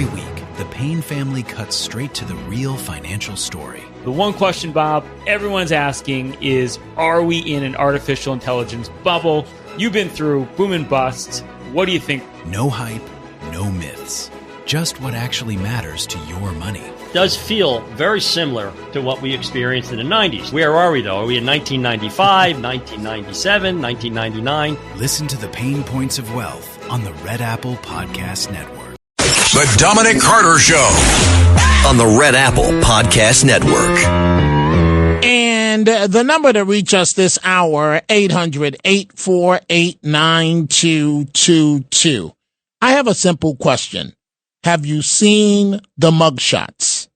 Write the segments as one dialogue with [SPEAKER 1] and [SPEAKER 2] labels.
[SPEAKER 1] Every week, the Payne family cuts straight to the real financial story.
[SPEAKER 2] The one question, Bob, everyone's asking is, are we in an artificial intelligence bubble? You've been through boom and bust. What do you think?
[SPEAKER 1] No hype, no myths. Just what actually matters to your money.
[SPEAKER 3] Does feel very similar to what we experienced in the 90s. Where are we, though? Are we in 1995, 1997, 1999?
[SPEAKER 1] Listen to the Pain Points of Wealth on the Red Apple Podcast Network.
[SPEAKER 4] The Dominic Carter Show on the Red Apple Podcast Network.
[SPEAKER 5] And the number to reach us this hour, 800-848-9222. I have a simple question. Have you seen the mugshots?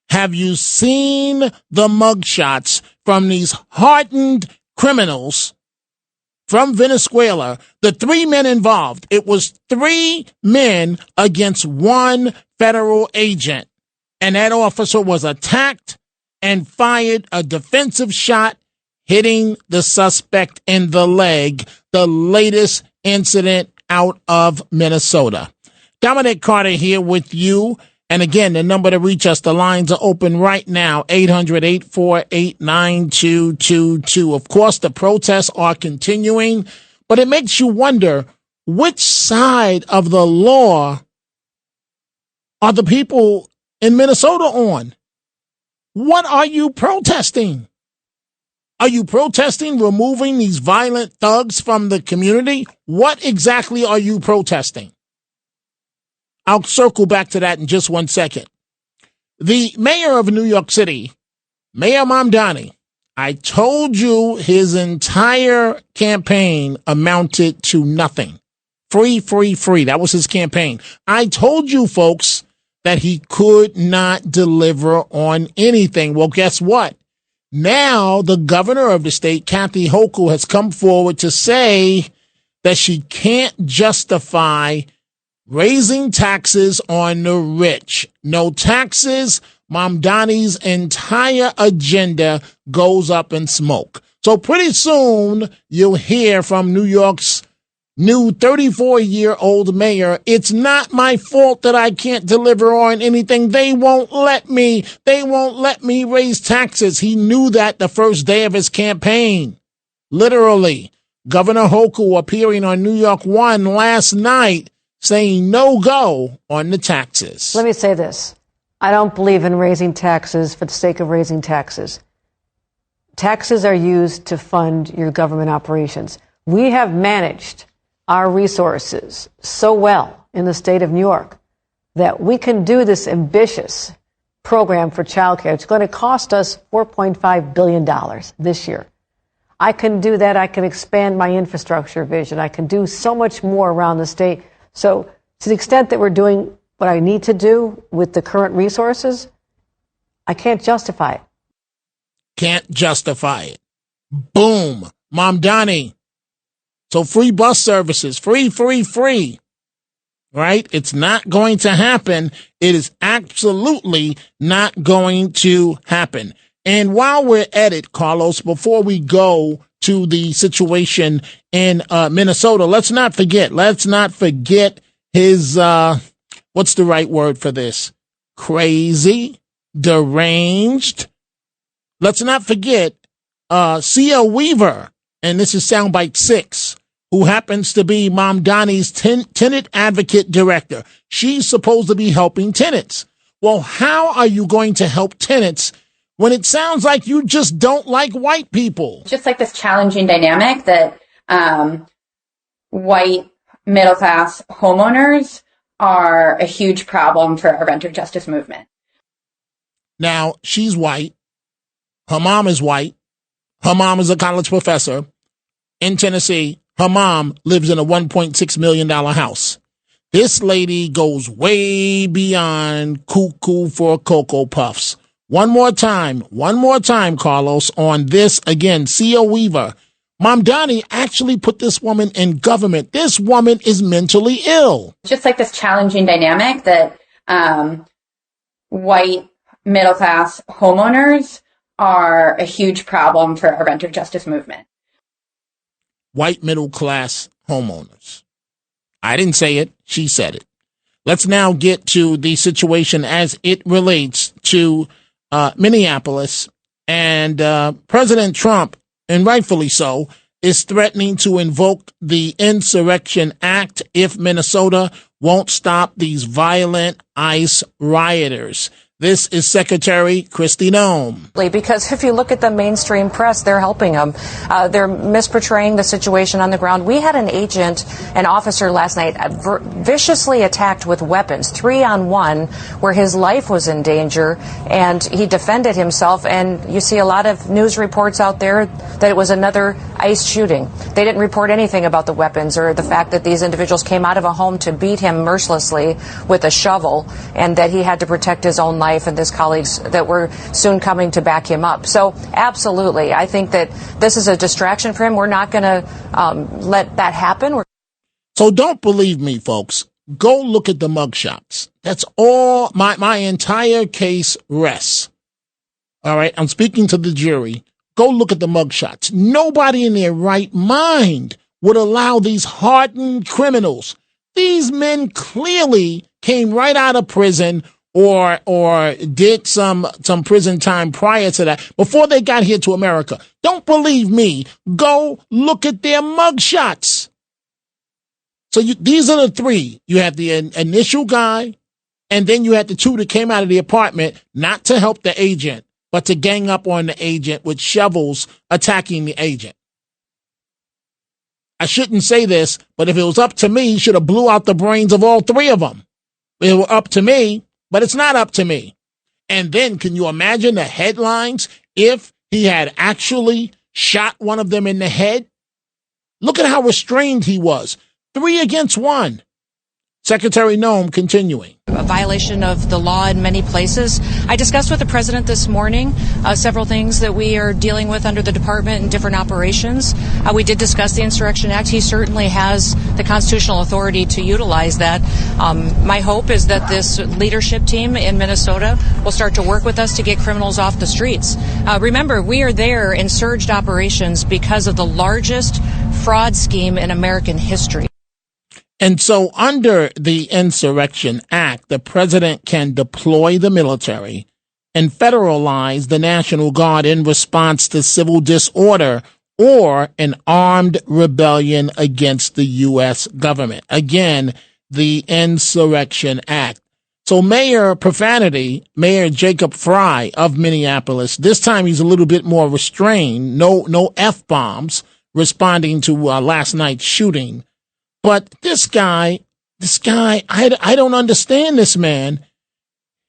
[SPEAKER 5] Have you seen the mugshots from these hardened criminals from Venezuela? The 3 men involved. It was 3 men against 1 federal agent. And that officer was attacked and fired a defensive shot, hitting the suspect in the leg. The latest incident out of Minnesota. Dominic Carter here with you. And again, the number to reach us, the lines are open right now, 800-848-9222. Of course, the protests are continuing, but it makes you wonder, which side of the law are the people in Minnesota on? What are you protesting? Are you protesting removing these violent thugs from the community? What exactly are you protesting? I'll circle back to that in just 1 second. The mayor of New York City, Mayor Mamdani, I told you his entire campaign amounted to nothing. Free, free, free. That was his campaign. I told you, folks, that he could not deliver on anything. Well, guess what? Now the governor of the state, Kathy Hochul, has come forward to say that she can't justify raising taxes on the rich. No taxes. Mamdani's entire agenda goes up in smoke. So pretty soon you'll hear from New York's new 34-year-old mayor, it's not my fault that I can't deliver on anything. They won't let me. They won't let me raise taxes. He knew that the first day of his campaign. Literally. Governor Hochul appearing on New York One last night saying no go on the taxes.
[SPEAKER 6] Let me say this. I don't believe in raising taxes for the sake of raising taxes. Taxes are used to fund your government operations. We have managed our resources so well in the state of New York that we can do this ambitious program for childcare. It's going to cost us $4.5 billion this year. I can do that. I can expand my infrastructure vision. I can do so much more around the state. So to the extent that we're doing what I need to do with the current resources, I can't justify it.
[SPEAKER 5] Can't justify it. Boom. Mamdani. So free bus services, free, free, free. Right? It's not going to happen. It is absolutely not going to happen. And while we're at it, Carlos, before we go to the situation in Minnesota, let's not forget his, what's the right word for this? Crazy, deranged. Let's not forget C.L. Weaver, and this is Soundbite 6, who happens to be Mamdani's tenant advocate director. She's supposed to be helping tenants. Well, how are you going to help tenants when it sounds like you just don't like white people?
[SPEAKER 7] Just like this challenging dynamic that white middle-class homeowners are a huge problem for our renter justice movement.
[SPEAKER 5] Now, she's white. Her mom is white. Her mom is a college professor in Tennessee. Her mom lives in a $1.6 million house. This lady goes way beyond cuckoo for Cocoa Puffs. One more time, Carlos, on this again. C.O. Weaver. Mamdani actually put this woman in government. This woman is mentally ill.
[SPEAKER 7] Just like this challenging dynamic that white middle-class homeowners are a huge problem for our renter justice movement.
[SPEAKER 5] White middle-class homeowners. I didn't say it. She said it. Let's now get to the situation as it relates to Minneapolis. And President Trump, and rightfully so, is threatening to invoke the Insurrection Act if Minnesota won't stop these violent ICE rioters. This is Secretary Kristi Noem.
[SPEAKER 8] Because if you look at the mainstream press, they're helping them. They're misportraying the situation on the ground. We had an officer last night viciously attacked with weapons, 3-on-1, where his life was in danger, and he defended himself. And you see a lot of news reports out there that it was another ICE shooting. They didn't report anything about the weapons or the fact that these individuals came out of a home to beat him mercilessly with a shovel, and that he had to protect his own life and his colleagues that were soon coming to back him up. So absolutely, I think that this is a distraction for him. We're not going to let that happen.
[SPEAKER 5] So don't believe me, folks. Go look at the mugshots. That's all. My entire case rests. All right. I'm speaking to the jury. Go look at the mugshots. Nobody in their right mind would allow these hardened criminals. These men clearly came right out of prison or did some prison time prior to that, before they got here to America. Don't believe me. Go look at their mugshots. So these are the three. You have the initial guy, and then you had the two that came out of the apartment, not to help the agent, but to gang up on the agent with shovels, attacking the agent. I shouldn't say this, but if it was up to me, should have blew out the brains of all three of them. It were up to me. But it's not up to me. And then can you imagine the headlines if he had actually shot one of them in the head? Look at how restrained he was. 3 against 1. Secretary Noem continuing.
[SPEAKER 8] A violation of the law in many places. I discussed with the president this morning several things that we are dealing with under the department and different operations. We did discuss the Insurrection Act. He certainly has the constitutional authority to utilize that. My hope is that this leadership team in Minnesota will start to work with us to get criminals off the streets. Remember, we are there in surged operations because of the largest fraud scheme in American history.
[SPEAKER 5] And so under the Insurrection Act, the president can deploy the military and federalize the National Guard in response to civil disorder or an armed rebellion against the U.S. government. Again, the Insurrection Act. So Mayor Jacob Fry of Minneapolis, this time he's a little bit more restrained. No F-bombs responding to last night's shooting. But this guy, I don't understand this man.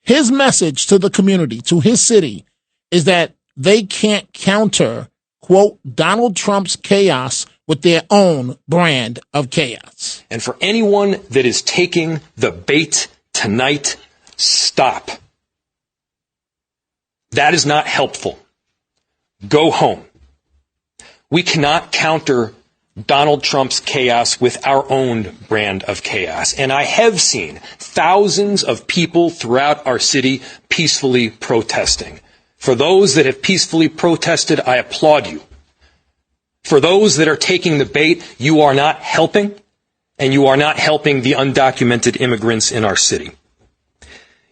[SPEAKER 5] His message to the community, to his city, is that they can't counter, quote, Donald Trump's chaos with their own brand of chaos.
[SPEAKER 9] And for anyone that is taking the bait tonight, stop. That is not helpful. Go home. We cannot counter Donald Trump's chaos with our own brand of chaos. And I have seen thousands of people throughout our city peacefully protesting. For those that have peacefully protested, I applaud you. For those that are taking the bait, you are not helping, and you are not helping the undocumented immigrants in our city.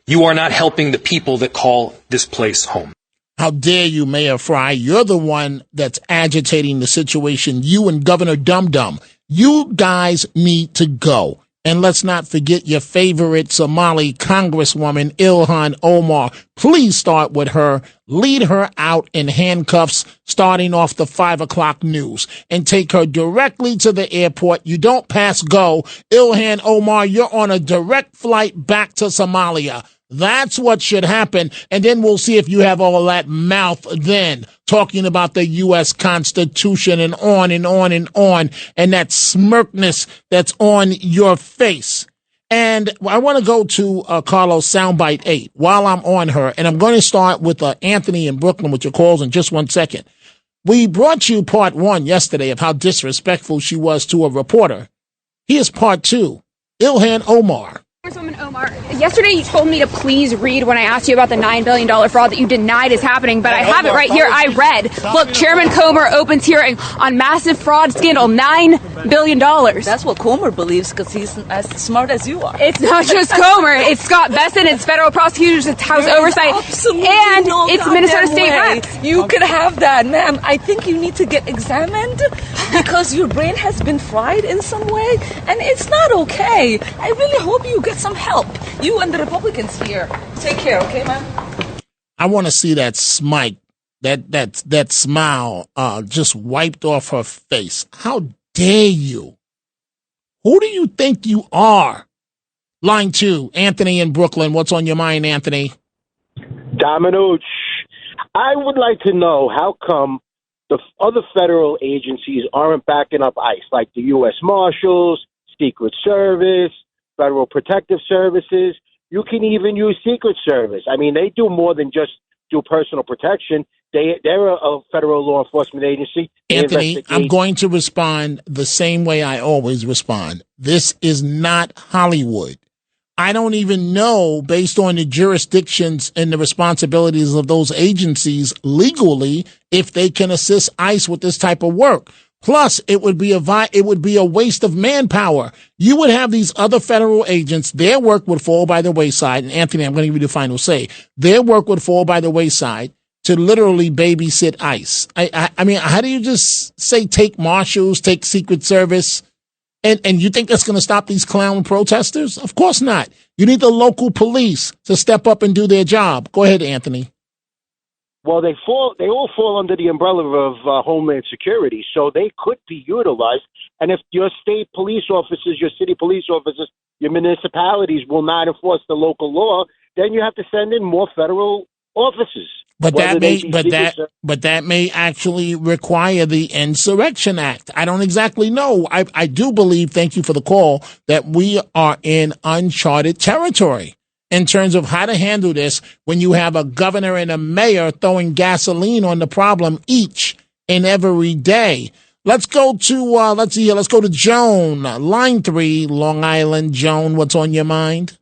[SPEAKER 9] You are not helping the people that call this place home.
[SPEAKER 5] How dare you, Mayor Fry? You're the one that's agitating the situation. You and Governor Dum Dum. You guys need to go. And let's not forget your favorite Somali Congresswoman, Ilhan Omar. Please start with her. Lead her out in handcuffs starting off the 5 o'clock news and take her directly to the airport. You don't pass go. Ilhan Omar, you're on a direct flight back to Somalia. That's what should happen. And then we'll see if you have all that mouth then, talking about the U.S. Constitution and on and on and on, and that smirkness that's on your face. And I want to go to Carlos Soundbite 8 while I'm on her. And I'm going to start with Anthony in Brooklyn with your calls in just 1 second. We brought you part 1 yesterday of how disrespectful she was to a reporter. Here's part 2. Ilhan Omar.
[SPEAKER 10] Congresswoman Omar, yesterday you told me to please read when I asked you about the $9 billion fraud that you denied is happening, but I have it right here. I read. Look, Chairman Comer opens hearing on massive fraud scandal, $9 billion.
[SPEAKER 11] That's what Comer believes because he's as smart as you are.
[SPEAKER 10] It's not just Comer. It's Scott Besson. It's federal prosecutors. It's House Oversight. And it's Minnesota State reps.
[SPEAKER 11] You could have that, ma'am. I think you need to get examined because your brain has been fried in some way, and it's not okay. I really hope you get some help. You and the Republicans here. Take care, okay, ma'am?
[SPEAKER 5] I want to see that smile, that smile just wiped off her face. How dare you? Who do you think you are? Line 2, Anthony in Brooklyn. What's on your mind, Anthony?
[SPEAKER 12] Dominic, I would like to know how come the other federal agencies aren't backing up ICE, like the U.S. Marshals, Secret Service, Federal Protective Services. You can even use Secret Service. I mean, they do more than just do personal protection. They're a federal law enforcement agency.
[SPEAKER 5] Anthony, I'm going to respond the same way I always respond. This is not Hollywood. I don't even know, based on the jurisdictions and the responsibilities of those agencies legally, if they can assist ICE with this type of work. Plus, it would be a waste of manpower. You would have these other federal agents, their work would fall by the wayside. And Anthony, I'm going to give you the final say. Their work would fall by the wayside to literally babysit ICE. I mean, how do you just say take marshals, take Secret Service, and you think that's going to stop these clown protesters? Of course not. You need the local police to step up and do their job. Go ahead, Anthony.
[SPEAKER 12] Well, they all fall under the umbrella of Homeland Security, so they could be utilized. And if your state police officers, your city police officers, your municipalities will not enforce the local law, then you have to send in more federal officers.
[SPEAKER 5] But that may actually require the Insurrection Act. I don't exactly know. I do believe, thank you for the call, that we are in uncharted territory in terms of how to handle this when you have a governor and a mayor throwing gasoline on the problem each and every day. Let's go to Joan, line 3, Long Island. Joan, what's on your mind?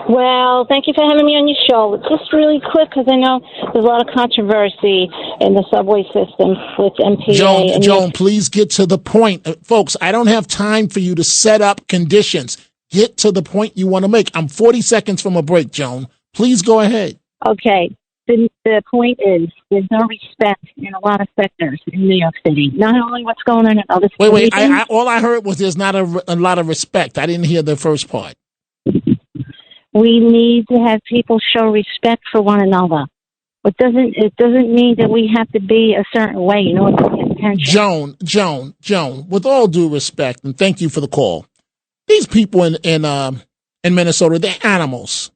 [SPEAKER 13] Well, thank you for having me on your show. Just really quick, because I know there's a lot of controversy in the subway system with MTA.
[SPEAKER 5] Joan, please get to the point. Folks, I don't have time for you to set up conditions. Get to the point you want to make. I'm 40 seconds from a break, Joan. Please go ahead.
[SPEAKER 13] Okay. The point is there's no respect in a lot of sectors in New York City. Not only what's going on in other cities.
[SPEAKER 5] Wait. All I heard was there's not a lot of respect. I didn't hear the first part.
[SPEAKER 13] We need to have people show respect for one another. It doesn't mean that we have to be a certain way in order to get attention.
[SPEAKER 5] Joan, with all due respect, and thank you for the call. These people in Minnesota, they're animals.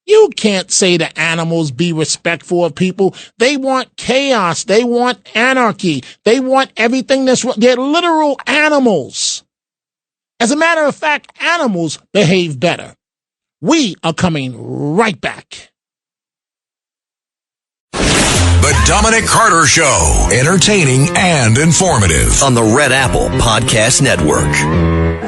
[SPEAKER 5] You can't say to animals, be respectful of people. They want chaos. They want anarchy. They want everything that's wrong. They're literal animals. As a matter of fact, animals behave better. We are coming right back.
[SPEAKER 4] The Dominic Carter Show. Entertaining and informative on the Red Apple Podcast Network.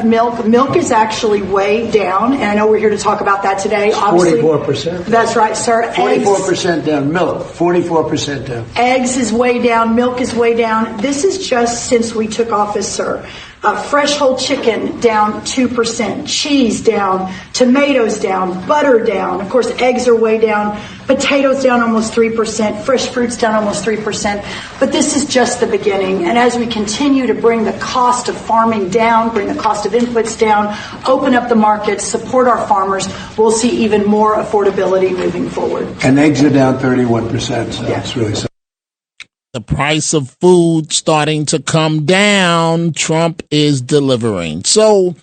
[SPEAKER 14] Milk is actually way down, and I know we're here to talk about that today. Obviously,
[SPEAKER 15] 44%.
[SPEAKER 14] That's right, sir.
[SPEAKER 15] 44% down. Milk, 44% down.
[SPEAKER 14] Eggs is way down. Milk is way down. This is just since we took office, sir. Fresh whole chicken down 2%, cheese down, tomatoes down, butter down. Of course, eggs are way down, potatoes down almost 3%, fresh fruits down almost 3%. But this is just the beginning. And as we continue to bring the cost of farming down, bring the cost of inputs down, open up the markets, support our farmers, we'll see even more affordability moving forward.
[SPEAKER 15] And eggs are down 31%, so it's really something.
[SPEAKER 5] The price of food starting to come down. Trump is delivering. So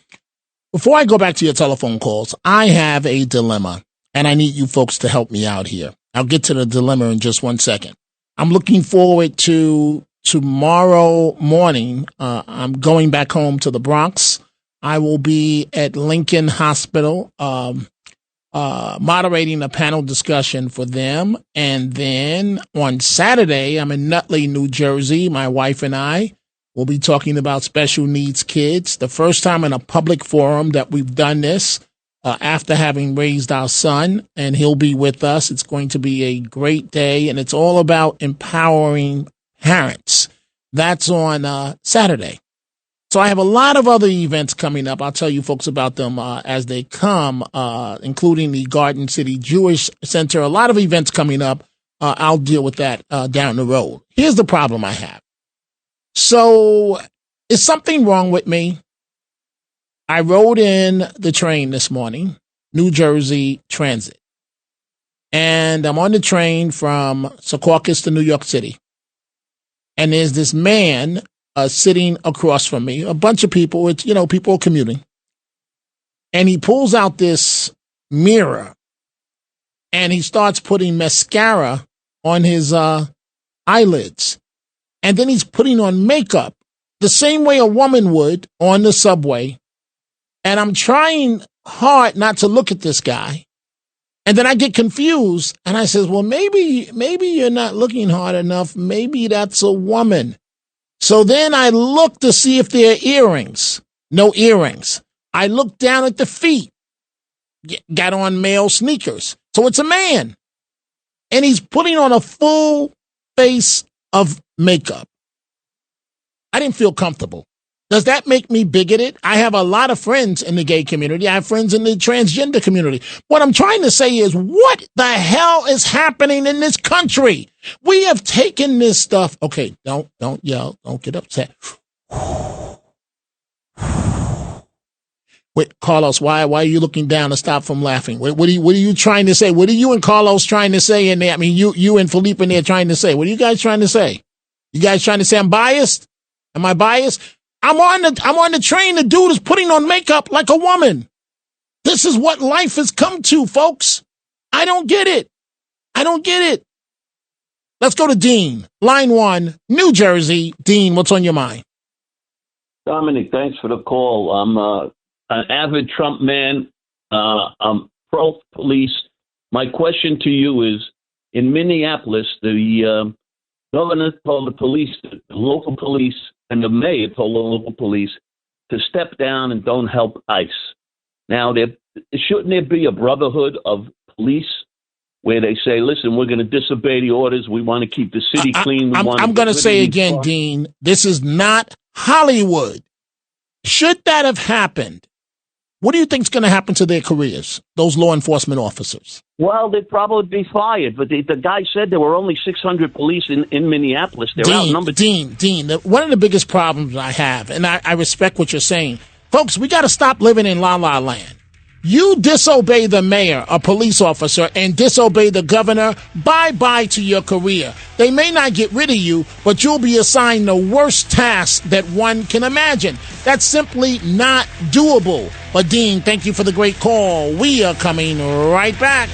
[SPEAKER 5] before I go back to your telephone calls, I have a dilemma, and I need you folks to help me out here. I'll get to the dilemma in just 1 second. I'm looking forward to tomorrow morning. I'm going back home to the Bronx. I will be at Lincoln Hospital, moderating a panel discussion for them. And then on Saturday, I'm in Nutley, New Jersey. My wife and I will be talking about special needs kids. The first time in a public forum that we've done this. after having raised our son, and he'll be with us. It's going to be a great day, and it's all about empowering parents. That's on Saturday. So I have a lot of other events coming up. I'll tell you folks about them as they come, including the Garden City Jewish Center. A lot of events coming up. I'll deal with that down the road. Here's the problem I have. So is something wrong with me? I rode in the train this morning, New Jersey Transit. And I'm on the train from Secaucus to New York City. And there's this man sitting across from me, a bunch of people, it's, people commuting. And he pulls out this mirror and he starts putting mascara on his eyelids. And then he's putting on makeup the same way a woman would on the subway. And I'm trying hard not to look at this guy. And then I get confused and I says, well, maybe you're not looking hard enough. Maybe that's a woman. So then I look to see if there are earrings. No earrings. I look down at the feet. Got on male sneakers. So it's a man. And he's putting on a full face of makeup. I didn't feel comfortable. Does that make me bigoted? I have a lot of friends in the gay community. I have friends in the transgender community. What I'm trying to say is, what the hell is happening in this country? We have taken this stuff. Okay, don't yell. Don't get upset. Wait, Carlos, why are you looking down to stop from laughing? What are you trying to say? What are you and Carlos trying to say in there? I mean, you and Felipe in there trying to say. What are you guys trying to say? You guys trying to say I'm biased? Am I biased? I'm on the train. The dude is putting on makeup like a woman. This is what life has come to, folks. I don't get it. Let's go to Dean. Line 1, New Jersey. Dean, what's on your mind?
[SPEAKER 16] Dominic, thanks for the call. I'm an avid Trump man. I'm pro-police. My question to you is, in Minneapolis, the governor told the police, the local police, and the mayor told the local police to step down and don't help ICE. Now, shouldn't there be a brotherhood of police where they say, listen, we're going to disobey the orders. We want to keep the city clean.
[SPEAKER 5] I'm going to say again, Dean, this is not Hollywood. Should that have happened, what do you think is going to happen to their careers, those law enforcement officers?
[SPEAKER 16] Well, they'd probably be fired. But the guy said there were only 600 police in Minneapolis. They're outnumbered. Dean,
[SPEAKER 5] one of the biggest problems I have, and I respect what you're saying, folks, we got to stop living in la-la land. You disobey the mayor, a police officer, and disobey the governor, bye-bye to your career. They may not get rid of you, but you'll be assigned the worst task that one can imagine. That's simply not doable. But, Dean, thank you for the great call. We are coming right back.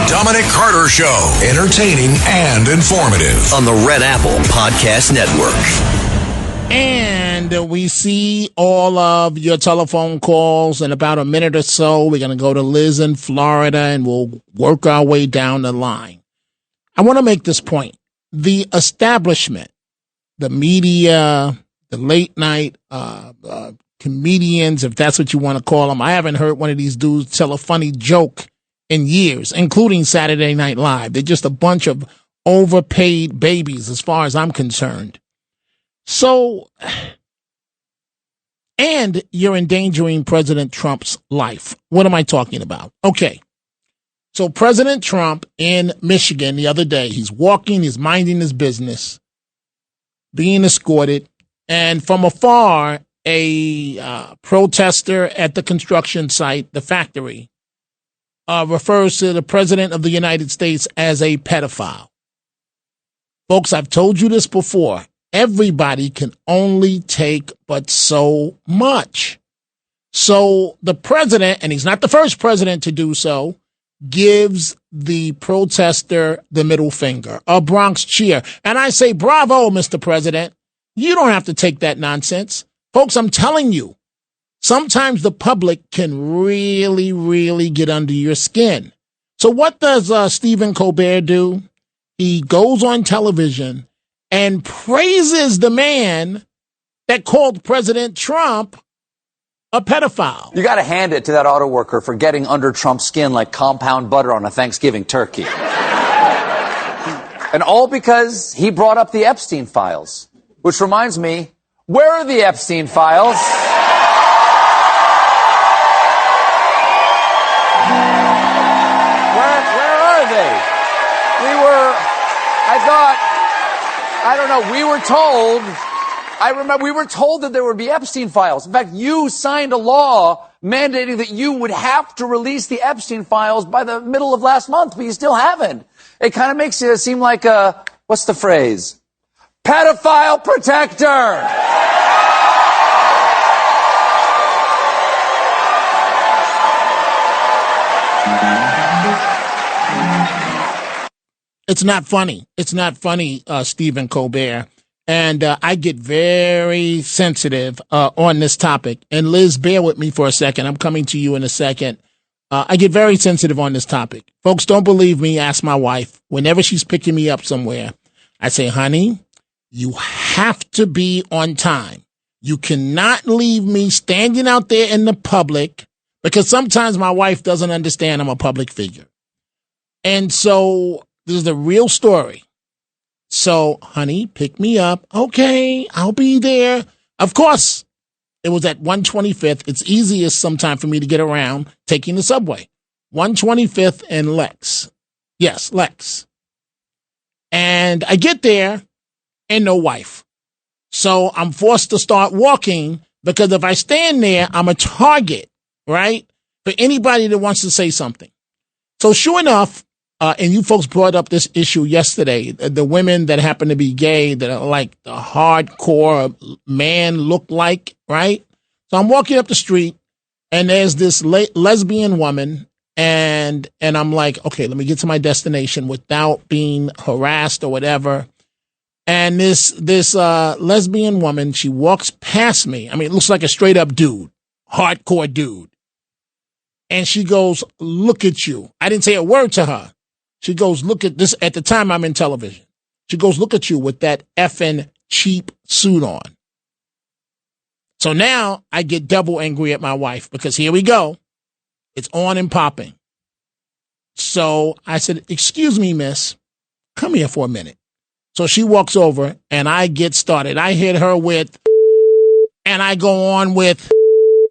[SPEAKER 4] Dominic Carter Show. Entertaining and informative. On the Red Apple Podcast Network.
[SPEAKER 5] And we see all of your telephone calls in about a minute or so. We're going to go to Liz in Florida, and we'll work our way down the line. I want to make this point. The establishment, the media, the late night comedians, if that's what you want to call them. I haven't heard one of these dudes tell a funny joke in years, including Saturday Night Live. They're just a bunch of overpaid babies as far as I'm concerned. So, and you're endangering President Trump's life. What am I talking about? Okay. So President Trump in Michigan the other day, he's walking, he's minding his business, being escorted, and from afar, a protester at the construction site, the factory, refers to the President of the United States as a pedophile. Folks, I've told you this before. Everybody can only take but so much. So the president, and he's not the first president to do so, gives the protester the middle finger, a Bronx cheer. And I say, bravo, Mr. President. You don't have to take that nonsense. Folks, I'm telling you, sometimes the public can really, really get under your skin. So what does Stephen Colbert do? He goes on television and praises the man that called President Trump a pedophile.
[SPEAKER 17] You got to hand it to that auto worker for getting under Trump's skin like compound butter on a Thanksgiving turkey. And all because he brought up the Epstein files. Which reminds me, where are the Epstein files? Where are they? We were told that there would be Epstein files. In fact, you signed a law mandating that you would have to release the Epstein files by the middle of last month, but you still haven't. It kind of makes you seem like what's the phrase? Pedophile protector!
[SPEAKER 5] It's not funny. It's not funny, Stephen Colbert. And I get very sensitive on this topic. And Liz, bear with me for a second. I'm coming to you in a second. I get very sensitive on this topic. Folks, don't believe me. Ask my wife. Whenever she's picking me up somewhere, I say, honey, you have to be on time. You cannot leave me standing out there in the public, because sometimes my wife doesn't understand I'm a public figure. And so this is the real story. So, honey, pick me up. Okay, I'll be there. Of course, it was at 125th. It's easiest sometime for me to get around taking the subway. 125th and Lex. Yes, Lex. And I get there and no wife. So I'm forced to start walking, because if I stand there, I'm a target, right? For anybody that wants to say something. So sure enough, and you folks brought up this issue yesterday, the women that happen to be gay, that are like the hardcore man look like, right? So I'm walking up the street and there's this lesbian woman, and I'm like, okay, let me get to my destination without being harassed or whatever. And this lesbian woman, she walks past me. I mean, it looks like a straight up dude, hardcore dude. And she goes, look at you. I didn't say a word to her. She goes, look at this. At the time, I'm in television. She goes, look at you with that effing cheap suit on. So now I get double angry at my wife, because here we go. It's on and popping. So I said, excuse me, miss, come here for a minute. So she walks over and I get started. I hit her with, and I go on with,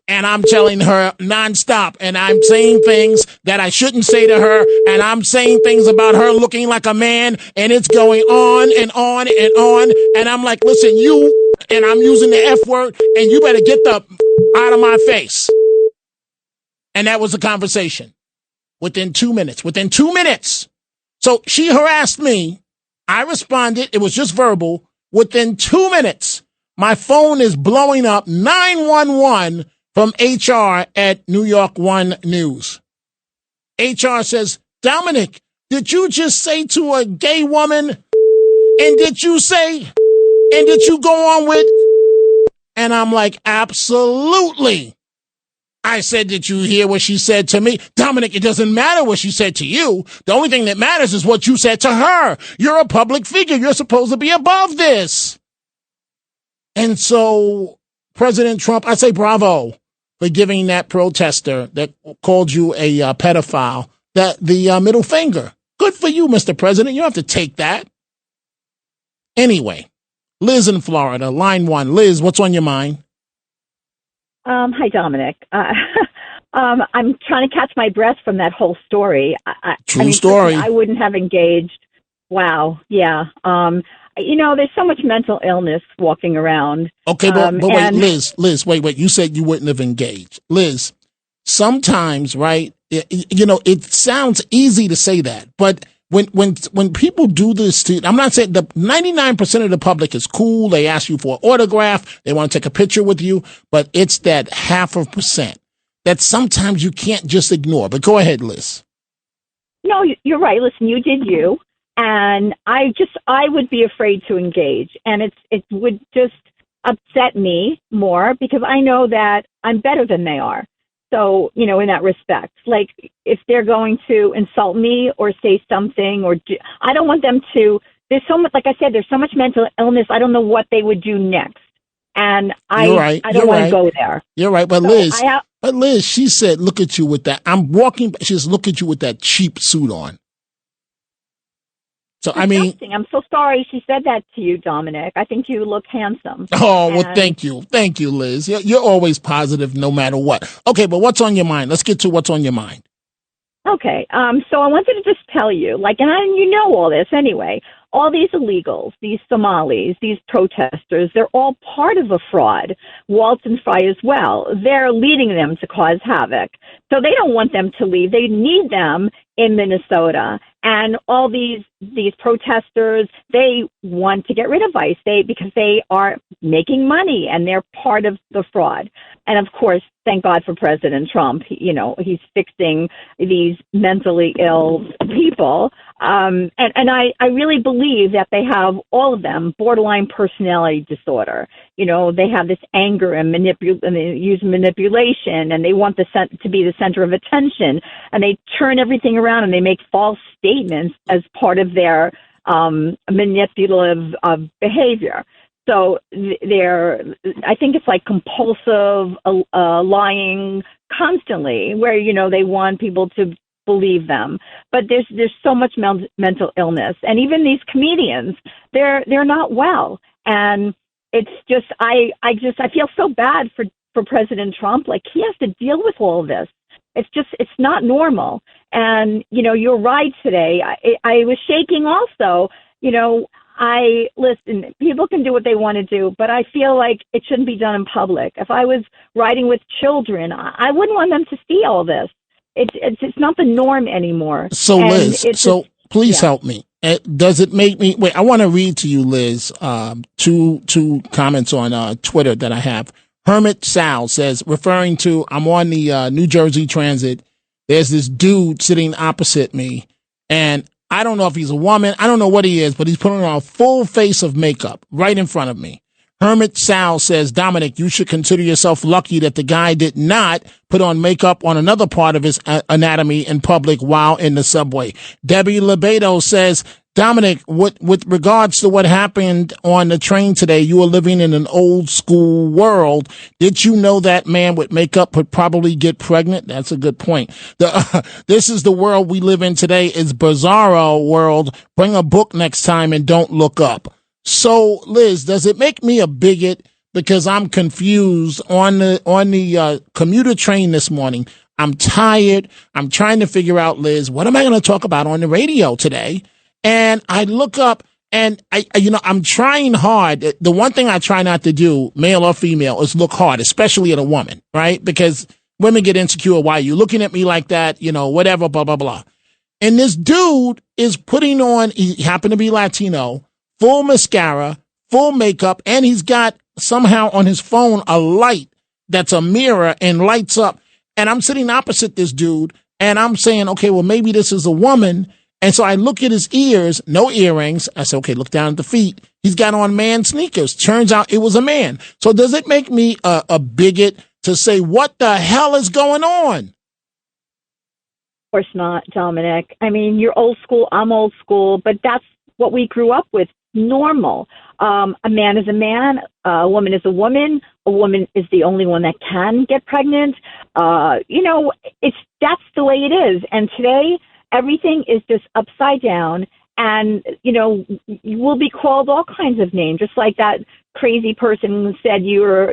[SPEAKER 5] and I'm telling her nonstop, and I'm saying things that I shouldn't say to her, and I'm saying things about her looking like a man, and it's going on and on and on. And I'm like, listen, you, and I'm using the F word, and you better get the out of my face. And that was the conversation. Within 2 minutes. So she harassed me. I responded. It was just verbal. Within 2 minutes, my phone is blowing up 911 from HR at New York One News. HR says, Dominic, did you just say to a gay woman, and did you go on with? And I'm like, absolutely. I said, did you hear what she said to me? Dominic, it doesn't matter what she said to you. The only thing that matters is what you said to her. You're a public figure. You're supposed to be above this. And so President Trump, I say bravo for giving that protester that called you a pedophile the middle finger. Good for you, Mr. President. You don't have to take that. Anyway, Liz in Florida, line 1. Liz, what's on your mind?
[SPEAKER 18] Hi, Dominic. I'm trying to catch my breath from that whole story.
[SPEAKER 5] True story.
[SPEAKER 18] I wouldn't have engaged. Wow. Yeah. There's so much mental illness walking around.
[SPEAKER 5] Okay, but wait, Liz, wait. You said you wouldn't have engaged. Liz, sometimes, right, it sounds easy to say that, but when people do this I'm not saying the 99% of the public is cool. They ask you for an autograph. They want to take a picture with you, but it's that 0.5% that sometimes you can't just ignore. But go ahead, Liz.
[SPEAKER 18] No, you're right. Listen, you did you. And I would be afraid to engage, and it would just upset me more, because I know that I'm better than they are. So, in that respect, like if they're going to insult me or say something, I don't want them to there's so much, like I said, there's so much mental illness. I don't know what they would do next. And I don't want to go there.
[SPEAKER 5] You're right. But
[SPEAKER 18] so
[SPEAKER 5] Liz, she said, look at you with that. She says, look at you with that cheap suit on. So, I mean,
[SPEAKER 18] I'm so sorry she said that to you, Dominic. I think you look handsome.
[SPEAKER 5] Oh, well, thank you. Thank you, Liz. You're always positive no matter what. Okay, but what's on your mind? Let's get to what's on your mind.
[SPEAKER 18] Okay, so I wanted to just tell you, you know all this anyway, all these illegals, these Somalis, these protesters, they're all part of a fraud. Waltz and Fry as well. They're leading them to cause havoc. So they don't want them to leave. They need them in Minnesota. And all these protesters, they want to get rid of ICE because they are making money and they're part of the fraud. And of course, thank God for President Trump. He's fixing these mentally ill people. And I really believe that they have, all of them, borderline personality disorder. They have this anger and they use manipulation, and they want to be the center of attention, and they turn everything around and they make false statements as part of their manipulative behavior. So I think it's like compulsive lying constantly, where they want people to believe them. But there's so much mental illness, and even these comedians, they're not well, and it's just I feel so bad for President Trump. Like, he has to deal with all of this. It's not normal. And your ride today, I was shaking also. Listen, people can do what they want to do, but I feel like it shouldn't be done in public. If I was riding with children, I wouldn't want them to see all this. It's not the norm anymore.
[SPEAKER 5] So, Liz, please help me. Does it make me wait? I want to read to you, Liz, two comments on Twitter that I have. Hermit Sal says, referring to, I'm on the New Jersey Transit. There's this dude sitting opposite me, and I don't know if he's a woman. I don't know what he is, but he's putting on a full face of makeup right in front of me. Hermit Sal says, Dominic, you should consider yourself lucky that the guy did not put on makeup on another part of his anatomy in public while in the subway. Debbie Lebedo says, Dominic, with regards to what happened on the train today, you are living in an old school world. Did you know that man with makeup would probably get pregnant? That's a good point. This is the world we live in today. It's bizarro world. Bring a book next time and don't look up. So, Liz, does it make me a bigot because I'm confused on the commuter train this morning? I'm tired. I'm trying to figure out, Liz, what am I going to talk about on the radio today? And I look up and I'm trying hard. The one thing I try not to do, male or female, is look hard, especially at a woman, right? Because women get insecure. Why are you looking at me like that? Whatever, blah, blah, blah. And this dude is putting on, he happened to be Latino, full mascara, full makeup, and he's got somehow on his phone a light that's a mirror and lights up. And I'm sitting opposite this dude and I'm saying, okay, well, maybe this is a woman. And so I look at his ears, no earrings. I said, okay, look down at the feet. He's got on man sneakers. Turns out it was a man. So does it make me a bigot to say, what the hell is going on?
[SPEAKER 18] Of course not, Dominic. I mean, you're old school, I'm old school, but that's what we grew up with. Normal. A man is a man, a woman is a woman is the only one that can get pregnant. That's the way it is. And today, everything is just upside down, and you will be called all kinds of names, just like that crazy person said your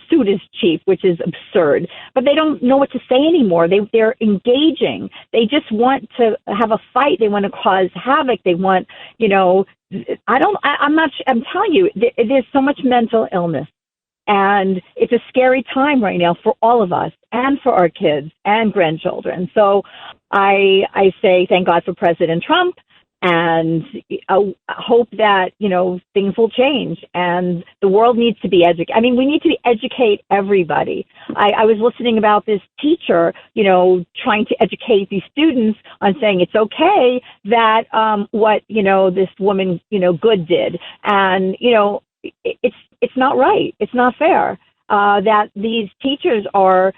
[SPEAKER 18] suit is cheap, which is absurd. But they don't know what to say anymore. They're engaging. They just want to have a fight. They want to cause havoc. They want, I'm telling you, there's so much mental illness. And it's a scary time right now for all of us and for our kids and grandchildren. So I say thank God for President Trump, and hope that, things will change. And the world needs to be educated. I mean, we need to educate everybody. I was listening about this teacher, trying to educate these students on saying it's okay that what, this woman, Good did. And, it's not right. It's not fair that these teachers are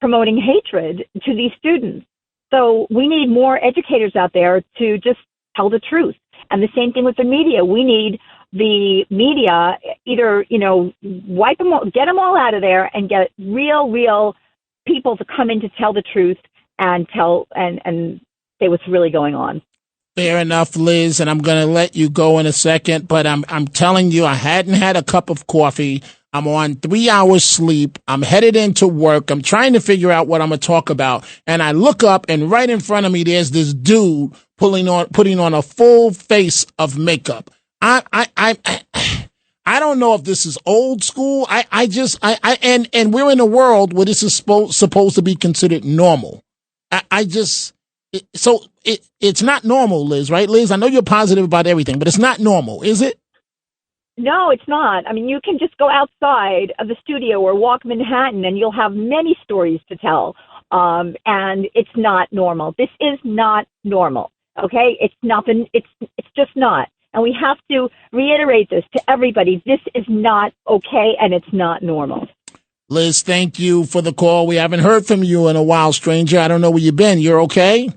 [SPEAKER 18] promoting hatred to these students. So we need more educators out there to just tell the truth And the same thing with the media. We need the media either, wipe them all, get them all out of there and get real people to come in to tell the truth and and say what's really going on.
[SPEAKER 5] Fair enough, Liz, and I'm going to let you go in a second, but I'm telling you, I hadn't had a cup of coffee. I'm on 3 hours sleep. I'm headed into work. I'm trying to figure out what I'm going to talk about. And I look up, and right in front of me, there's this dude putting on a full face of makeup. I don't know if this is old school. And we're in a world where this is supposed to be considered normal. It's not normal, Liz, right, Liz? I know you're positive about everything, but it's not normal, is it?
[SPEAKER 18] No, it's not. I mean, you can just go outside of the studio or walk Manhattan and you'll have many stories to tell. And it's not normal. This is not normal. Okay? It's nothing. It's just not. And we have to reiterate this to everybody. This is not okay and it's not normal.
[SPEAKER 5] Liz, thank you for the call. We haven't heard from you in a while, stranger. I don't know where you've been. You're okay?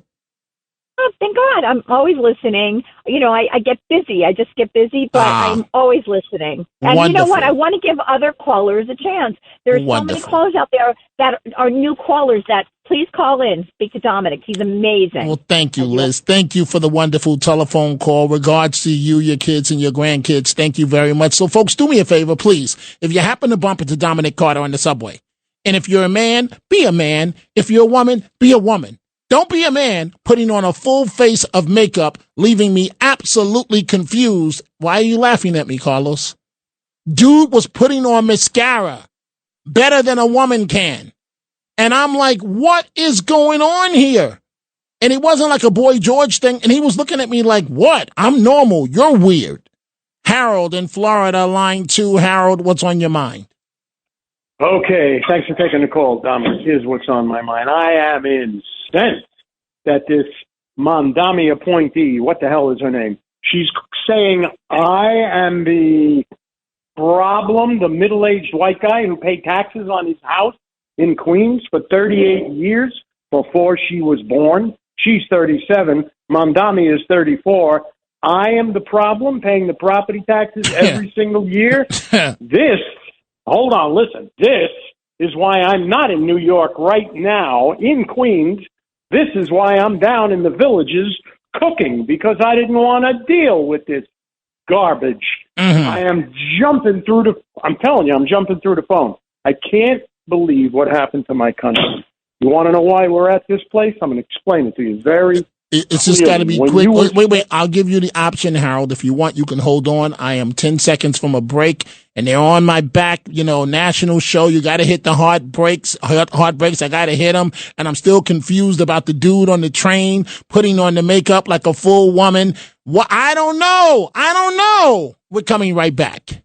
[SPEAKER 18] Oh, thank God. I'm always listening. I get busy. I just get busy, but I'm always listening. And
[SPEAKER 5] Wonderful.
[SPEAKER 18] You know what? I want to give other callers a chance. There are so many callers out there that are new callers that please call in, speak to Dominic. He's amazing.
[SPEAKER 5] Well, thank you, Liz. Thank you for the wonderful telephone call. Regards to you, your kids, and your grandkids. Thank you very much. So, folks, do me a favor, please. If you happen to bump into Dominic Carter on the subway, and if you're a man, be a man. If you're a woman, be a woman. Don't be a man putting on a full face of makeup, leaving me absolutely confused. Why are you laughing at me, Carlos? Dude was putting on mascara better than a woman can. And I'm like, what is going on here? And it wasn't like a Boy George thing. And he was looking at me like, what? I'm normal. You're weird. Harold in Florida, line 2. Harold, what's on your mind?
[SPEAKER 12] Okay, thanks for taking the call, Dominic. Here's what's on my mind. I am incensed that this Mondami appointee, what the hell is her name? She's saying I am the problem, the middle-aged white guy who paid taxes on his house in Queens for 38 years before she was born. She's 37. Mondami is 34. I am the problem, paying the property taxes every single year. Hold on, listen. This is why I'm not in New York right now, in Queens. This is why I'm down in the villages cooking, because I didn't want to deal with this garbage. I am jumping through I'm telling you, I'm jumping through the phone. I can't believe what happened to my country. You want to know why we're at this place? I'm going to explain it to you
[SPEAKER 5] It's just got to be quick. Wait. I'll give you the option, Harold. If you want, you can hold on. I am 10 seconds from a break, and they're on my back, national show. You got to hit the hard brakes. I got to hit them. And I'm still confused about the dude on the train putting on the makeup like a full woman. What? I don't know. We're coming right back.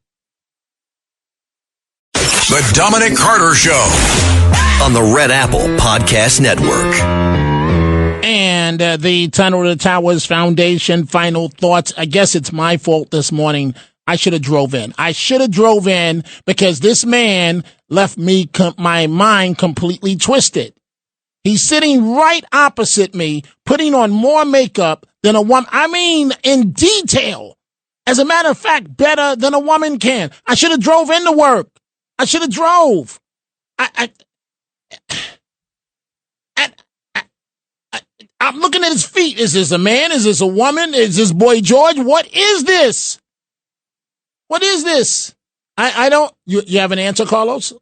[SPEAKER 4] The Dominic Carter Show on the Red Apple Podcast Network.
[SPEAKER 5] And the Tunnel to the Towers Foundation final thoughts. I guess it's my fault this morning. I should have drove in because this man left me my mind completely twisted. He's sitting right opposite me, putting on more makeup than a woman. I mean, in detail. As a matter of fact, better than a woman can. I should have drove into work. I should have drove. I'm looking at his feet. Is this a man? Is this a woman? Is this Boy George? What is this? What is this? I don't. You have an answer, Carlos?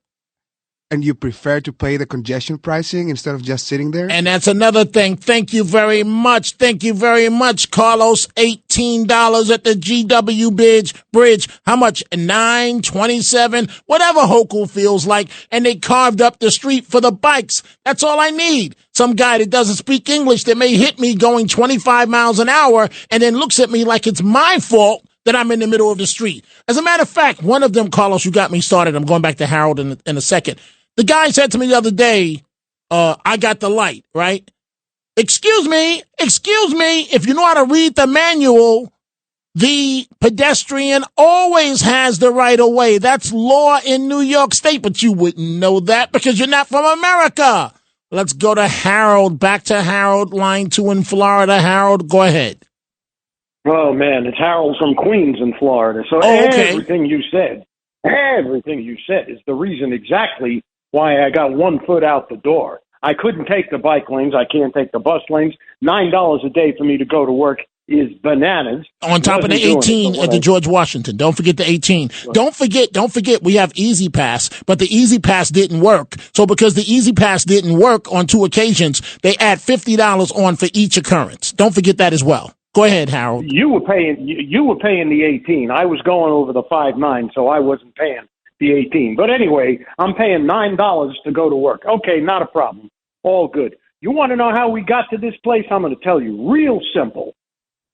[SPEAKER 19] And you prefer to pay the congestion pricing instead of just sitting there?
[SPEAKER 5] And that's another thing. Thank you very much. Carlos. $18 at the GW Bridge. How much? $9.27. Whatever Hochul feels like. And they carved up the street for the bikes. That's all I need. Some guy that doesn't speak English that may hit me going 25 miles an hour and then looks at me like it's my fault that I'm in the middle of the street. As a matter of fact, one of them, Carlos, you got me started. I'm going back to Harold in a second. The guy said to me the other day, I got the light, right? Excuse me, if you know how to read the manual, the pedestrian always has the right of way. That's law in New York State, but you wouldn't know that because you're not from America. Let's go to Harold. Back to Harold, line 2 in Florida. Harold, go ahead.
[SPEAKER 20] Oh, man, it's Harold from Queens in Florida. So everything you said is the reason exactly why I got 1 foot out the door. I couldn't take the bike lanes. I can't take the bus lanes. $9 a day for me to go to work is bananas.
[SPEAKER 5] On top of the 18 at the George Washington. Don't forget the 18. Don't forget we have Easy Pass, but the Easy Pass didn't work. So because the Easy Pass didn't work on 2 occasions, they add $50 on for each occurrence. Don't forget that as well. Go ahead, Harold.
[SPEAKER 20] You were paying the 18. I was going over the 5.9, so I wasn't paying the 18. But anyway, I'm paying $9 to go to work. Okay, not a problem. All good. You want to know how we got to this place? I'm going to tell you. Real simple.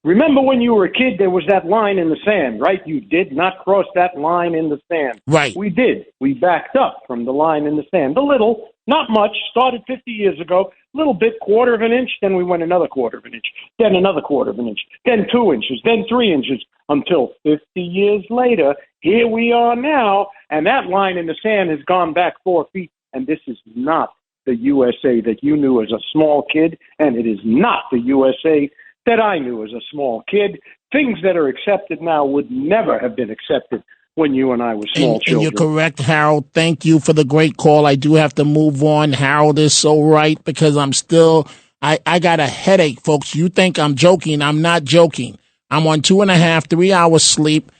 [SPEAKER 20] Remember when you were a kid, there was that line in the sand, right? You did not cross that line in the sand.
[SPEAKER 5] Right.
[SPEAKER 20] We did. We backed up from the line in the sand. A little, not much, started 50 years ago, a little bit, 1/4 of an inch, then we went another 1/4 of an inch, then another 1/4 of an inch, then 2 inches, then 3 inches, until 50 years later, here we are now, and that line in the sand has gone back 4 feet, and this is not the USA that you knew as a small kid, and it is not the USA that I knew as a small kid. Things that are accepted now would never have been accepted when you and I were small children.
[SPEAKER 5] And you're correct, Harold. Thank you for the great call. I do have to move on. Harold is so right because I'm still, I got a headache, folks. You think I'm joking. I'm not joking. I'm on 2.5, 3 hours sleep,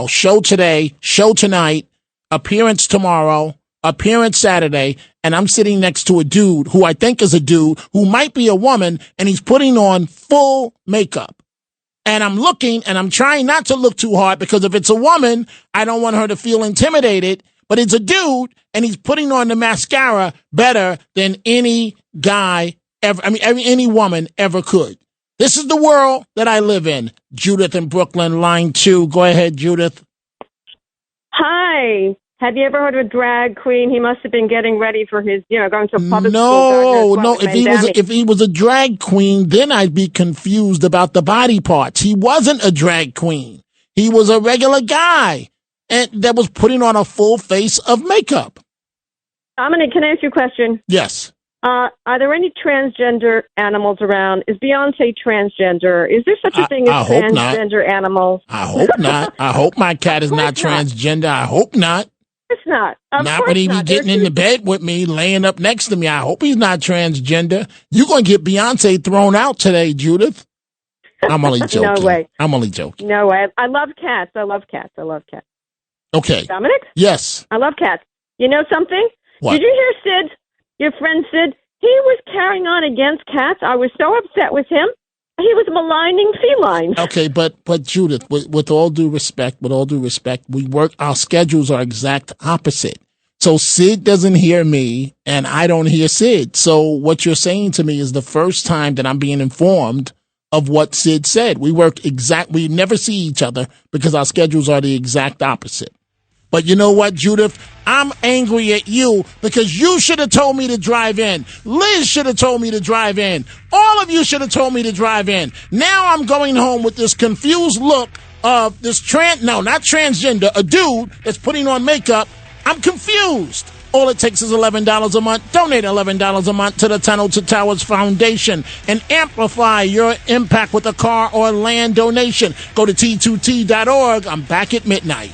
[SPEAKER 5] show today, show tonight, appearance tomorrow, appearance Saturday, and I'm sitting next to a dude who I think is a dude who might be a woman, and he's putting on full makeup. And I'm looking, and I'm trying not to look too hard because if it's a woman, I don't want her to feel intimidated. But it's a dude, and he's putting on the mascara better than any guy ever, any woman ever could. This is the world that I live in. Judith in Brooklyn, line 2. Go ahead, Judith.
[SPEAKER 21] Hi. Have you ever heard of a drag queen? He must have been getting ready for his, going to a public school.
[SPEAKER 5] No. If he was a drag queen, then I'd be confused about the body parts. He wasn't a drag queen. He was a regular guy, and that was putting on a full face of makeup.
[SPEAKER 21] Dominic, can I ask you a question?
[SPEAKER 5] Yes.
[SPEAKER 21] Are there any transgender animals around? Is Beyonce transgender? Is there such a thing as transgender animals?
[SPEAKER 5] I hope not. I hope my cat is not transgender. I hope not.
[SPEAKER 21] It's not.
[SPEAKER 5] Not when he be getting in the bed with me, laying up next to me. I hope he's not transgender. You're going to get Beyonce thrown out today, Judith. I'm only joking.
[SPEAKER 21] No way.
[SPEAKER 5] I'm only joking.
[SPEAKER 21] No way. I love cats.
[SPEAKER 5] Okay.
[SPEAKER 21] Dominic?
[SPEAKER 5] Yes.
[SPEAKER 21] I love cats. You know something?
[SPEAKER 5] What?
[SPEAKER 21] Did you hear Sid, your friend Sid? He was carrying on against cats. I was so upset with him. He was maligning felines.
[SPEAKER 5] Okay, but Judith, with all due respect, we work, our schedules are exact opposite. So Sid doesn't hear me and I don't hear Sid. So what you're saying to me is the first time that I'm being informed of what Sid said. We never see each other because our schedules are the exact opposite. But you know what, Judith? I'm angry at you because you should have told me to drive in. Liz should have told me to drive in. All of you should have told me to drive in. Now I'm going home with this confused look of this not transgender, a dude that's putting on makeup. I'm confused. All it takes is $11 a month. Donate $11 a month to the Tunnel to Towers Foundation and amplify your impact with a car or land donation. Go to T2T.org. I'm back at midnight.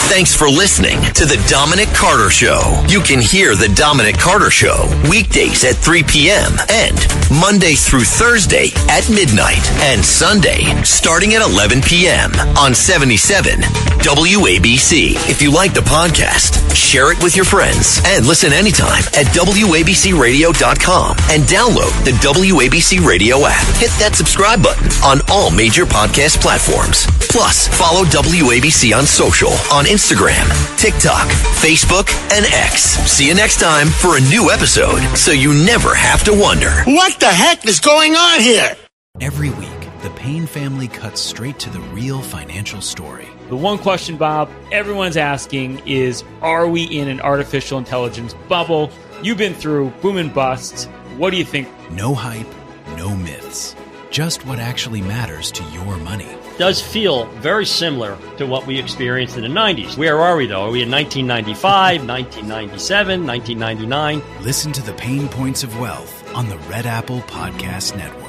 [SPEAKER 4] Thanks for listening to The Dominic Carter Show. You can hear The Dominic Carter Show weekdays at 3 p.m. and Monday through Thursday at midnight and Sunday starting at 11 p.m. on 77 WABC. If you like the podcast, share it with your friends and listen anytime at WABCRadio.com and download the WABC Radio app. Hit that subscribe button on all major podcast platforms. Plus, follow WABC on social on Instagram, TikTok, Facebook, and X. See you next time for a new episode so you never have to wonder, what the heck is going on here?
[SPEAKER 1] Every week, the Payne family cuts straight to the real financial story.
[SPEAKER 2] The one question, Bob, everyone's asking is, are we in an artificial intelligence bubble? You've been through boom and bust. What do you think?
[SPEAKER 1] No hype, no myths. Just what actually matters to your money.
[SPEAKER 3] Does feel very similar to what we experienced in the 90s. Where are we, though? Are we in 1995, 1997, 1999?
[SPEAKER 1] Listen to the Pain Points of Wealth on the Red Apple Podcast Network.